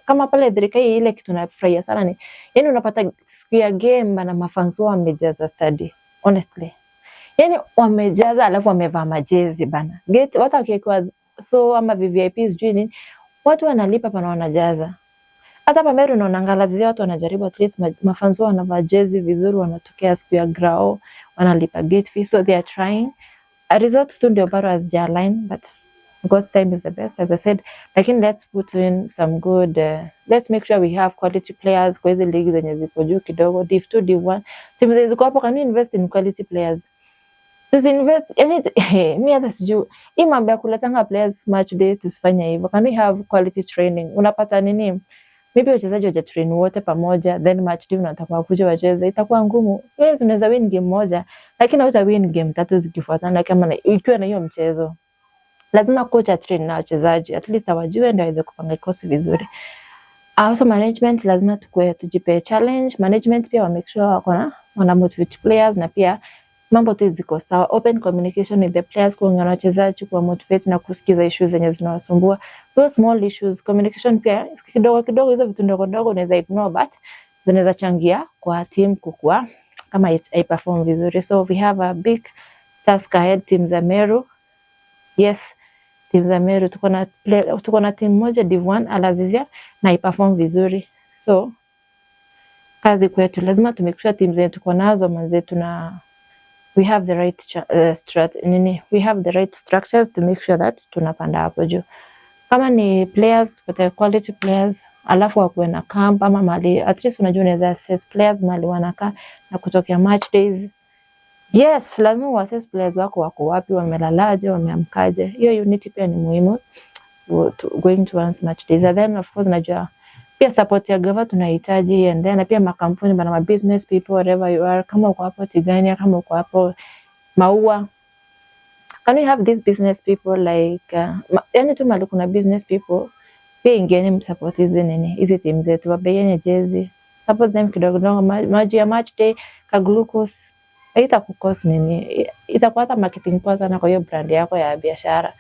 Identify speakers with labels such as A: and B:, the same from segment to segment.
A: kama pale Thika ile kitu nafurahia sana ni yani unapata siku ya game bana mafans wao wamejaza study honestly. Yani wamejaza alafu wamevaa majezi bana. Gate watu wakiwa so ama VVIPs juu watu wanalipa pana wanajaza. Hata hapa Meru unaangalia watu wanajaribu at least mafans wao wanavaa jezi vizuri wanatokea siku ya grao wanalipa gate fee so they are trying. A results tu ndio bado hazijalign but God's time is the best as I said. Lakini let's put in some good let's make sure we have quality players kwa hizo league zenye zipo juu kidogo Div2 Div1 timu zenye ziko hapo can we invest in quality players. Tusinvest yani mimi hata sijui hii mambo ya kuletanga players match day tusifanye hivyo. Can we have quality training? Unapata nini? Maybe wachezaji waje train wote pamoja then match day unataka kuja wacheze itakuwa ngumu. Wewe unaweza win game moja lakini hauta win game 3 zikifuatana kama ikiwa na hiyo mchezo. Lazima coach train na wachezaji at least awajue ndio aweze kupanga kikosi vizuri. Also management lazima tujipe challenge. Management pia wa make sure wana motivate players na pia mambo tu ziko sawa. Open communication with the players kuongea na wachezaji kwa motivate na kusikiza issues zenye zinawasumbua. Those small issues communication pia kidogo hizo vitu ndogo unaweza ignore but zinaweza changia kwa team kukua kama I perform vizuri. So we have a big task ahead team za Meru. Yes, team za Meru tuko na team moja Div1 Al-Azizia na iperform vizuri. So kazi kwetu lazima tumekisha team zetu tuko nazo manzetu na we have the right we have the right structures to make sure that tunapanda hapo juu. Kama ni players tupate quality players alafu wakuwe na camp ama mali at least unajua unaweza assess players mali wanakaa na kutokea match days. Yes, lazima assess players wako wapi, wamelalaje, wameamkaje. Hiyo unity pia ni muhimu going towards match days. And then of course najua pia support ya gava tunahitaji and then pia makampuni bana business people wherever you are kama uko hapo Tigania kama uko hapo Maua. Can we have these business people like yani tu mali kuna business people pia ingeni msupport hizi team zetu wabeyene jezi support them kidogo maji ya match day ka glucose itakukost itakuwa hata marketing poa sana kwa hiyo brand yako ya biashara.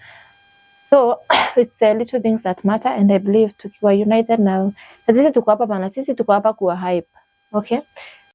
A: So it's little things that matter and I believe tukiwa united now sisi tuko hapa bana sisi tuko hapa kuwa hype. Okay,